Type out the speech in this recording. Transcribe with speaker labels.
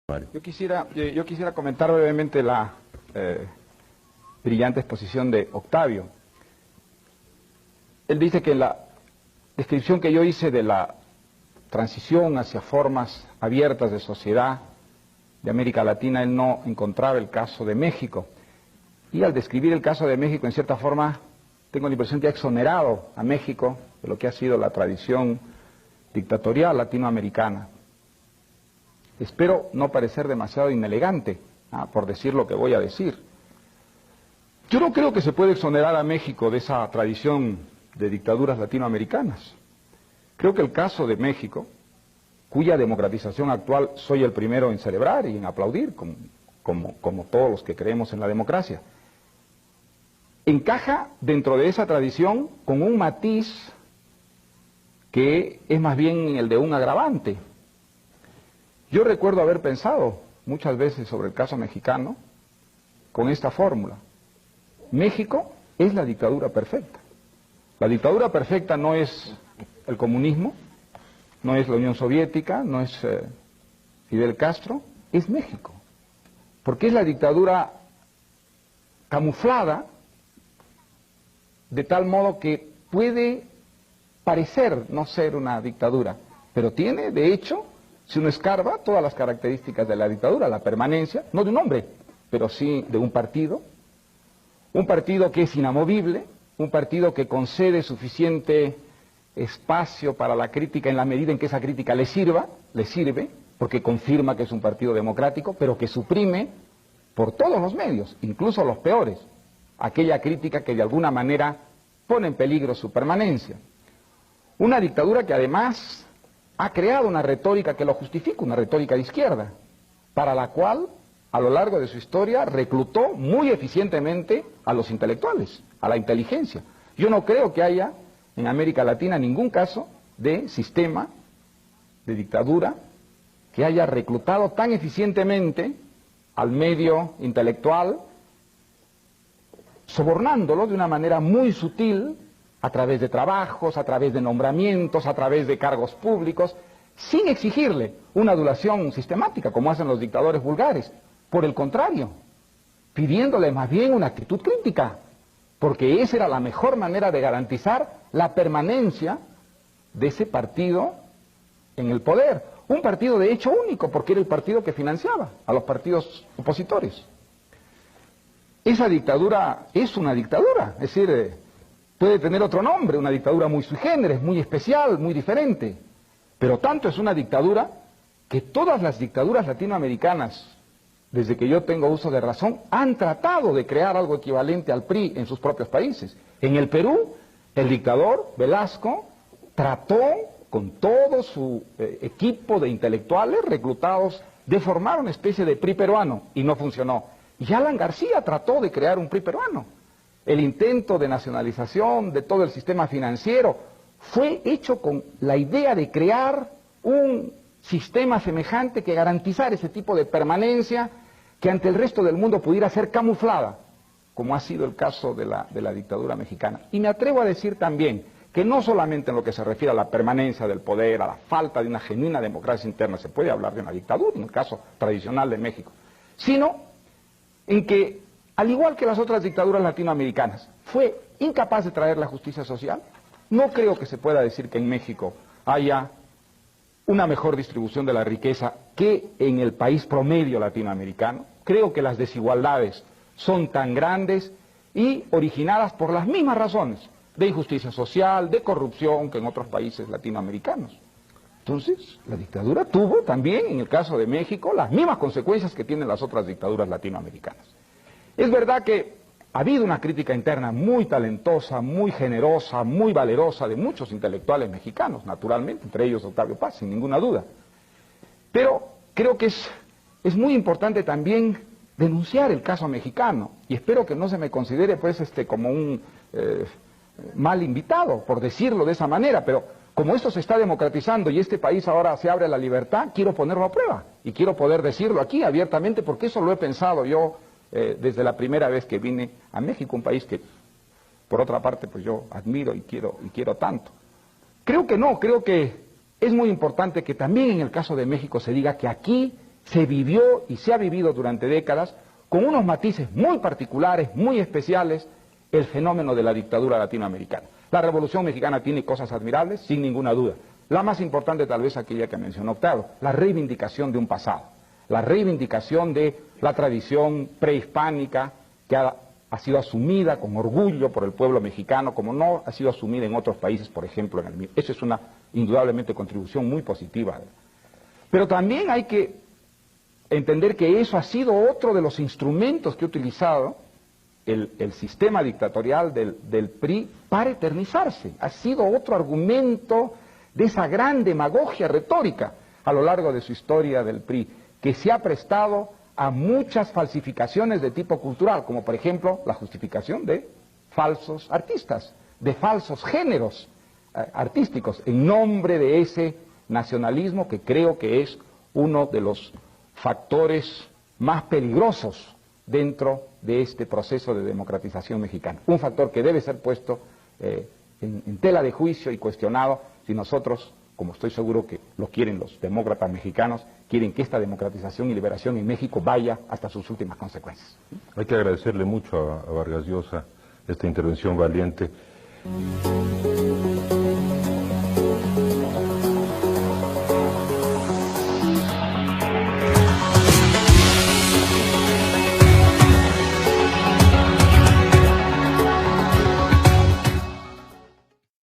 Speaker 1: Mario.
Speaker 2: Yo quisiera comentar brevemente la brillante exposición de Octavio. Él dice que en la descripción que yo hice de la transición hacia formas abiertas de sociedad de América Latina, él no encontraba el caso de México. Y al describir el caso de México, en cierta forma, tengo la impresión que ha exonerado a México de lo que ha sido la tradición dictatorial latinoamericana. Espero no parecer demasiado inelegante, por decir lo que voy a decir. Yo no creo que se puede exonerar a México de esa tradición de dictaduras latinoamericanas. Creo que el caso de México, cuya democratización actual soy el primero en celebrar y en aplaudir, como todos los que creemos en la democracia, encaja dentro de esa tradición con un matiz que es más bien el de un agravante. Yo recuerdo haber pensado muchas veces sobre el caso mexicano con esta fórmula. México es la dictadura perfecta. La dictadura perfecta no es el comunismo, no es la Unión Soviética, no es Fidel Castro, es México. Porque es la dictadura camuflada de tal modo que puede parecer no ser una dictadura, pero tiene, de hecho, si uno escarba, todas las características de la dictadura, la permanencia, no de un hombre, pero sí de un partido que es inamovible, un partido que concede suficiente espacio para la crítica en la medida en que esa crítica le sirve, porque confirma que es un partido democrático, pero que suprime por todos los medios, incluso los peores, aquella crítica que de alguna manera pone en peligro su permanencia. Una dictadura que además ha creado una retórica que lo justifica, una retórica de izquierda, para la cual, a lo largo de su historia, reclutó muy eficientemente a los intelectuales, a la inteligencia. Yo no creo que haya en América Latina ningún caso de sistema de dictadura que haya reclutado tan eficientemente al medio intelectual, sobornándolo de una manera muy sutil, a través de trabajos, a través de nombramientos, a través de cargos públicos, sin exigirle una adulación sistemática, como hacen los dictadores vulgares. Por el contrario, pidiéndole más bien una actitud crítica, porque esa era la mejor manera de garantizar la permanencia de ese partido en el poder. Un partido de hecho único, porque era el partido que financiaba a los partidos opositores. Esa dictadura es una dictadura, es decir, puede tener otro nombre, una dictadura muy sui generis, muy especial, muy diferente, pero tanto es una dictadura que todas las dictaduras latinoamericanas, desde que yo tengo uso de razón, han tratado de crear algo equivalente al PRI en sus propios países. En el Perú, el dictador Velasco trató con todo su equipo de intelectuales reclutados de formar una especie de PRI peruano y no funcionó. Y Alan García trató de crear un PRI peruano. El intento de nacionalización de todo el sistema financiero fue hecho con la idea de crear un sistema semejante que garantizara ese tipo de permanencia que ante el resto del mundo pudiera ser camuflada, como ha sido el caso de la dictadura mexicana. Y me atrevo a decir también que no solamente en lo que se refiere a la permanencia del poder, a la falta de una genuina democracia interna, se puede hablar de una dictadura, en el caso tradicional de México, sino en que, al igual que las otras dictaduras latinoamericanas, fue incapaz de traer la justicia social. No creo que se pueda decir que en México haya una mejor distribución de la riqueza que en el país promedio latinoamericano. Creo que las desigualdades son tan grandes y originadas por las mismas razones de injusticia social, de corrupción que en otros países latinoamericanos. Entonces, la dictadura tuvo también, en el caso de México, las mismas consecuencias que tienen las otras dictaduras latinoamericanas. Es verdad que ha habido una crítica interna muy talentosa, muy generosa, muy valerosa de muchos intelectuales mexicanos, naturalmente, entre ellos Octavio Paz, sin ninguna duda. Pero creo que es muy importante también denunciar el caso mexicano, y espero que no se me considere pues como un mal invitado, por decirlo de esa manera, pero como esto se está democratizando y este país ahora se abre a la libertad, quiero ponerlo a prueba, y quiero poder decirlo aquí abiertamente, porque eso lo he pensado yo desde la primera vez que vine a México, un país que, por otra parte, pues yo admiro y quiero tanto. Creo que no, creo que es muy importante que también en el caso de México se diga que aquí se vivió y se ha vivido durante décadas con unos matices muy particulares, muy especiales, el fenómeno de la dictadura latinoamericana. La Revolución Mexicana tiene cosas admirables, sin ninguna duda. La más importante tal vez aquella que mencionó Octavio, la reivindicación de un pasado, la reivindicación de la tradición prehispánica que ha sido asumida con orgullo por el pueblo mexicano, como no ha sido asumida en otros países, por ejemplo en el mío. Eso es una indudablemente contribución muy positiva. Pero también hay que entender que eso ha sido otro de los instrumentos que ha utilizado el sistema dictatorial del PRI para eternizarse. Ha sido otro argumento de esa gran demagogia retórica a lo largo de su historia del PRI, que se ha prestado a muchas falsificaciones de tipo cultural, como por ejemplo la justificación de falsos artistas, de falsos géneros artísticos, en nombre de ese nacionalismo que creo que es uno de los factores más peligrosos dentro de este proceso de democratización mexicana. Un factor que debe ser puesto en tela de juicio y cuestionado si nosotros, como estoy seguro que lo quieren los demócratas mexicanos, quieren que esta democratización y liberación en México vaya hasta sus últimas consecuencias.
Speaker 1: Hay que agradecerle mucho a Vargas Llosa esta intervención valiente.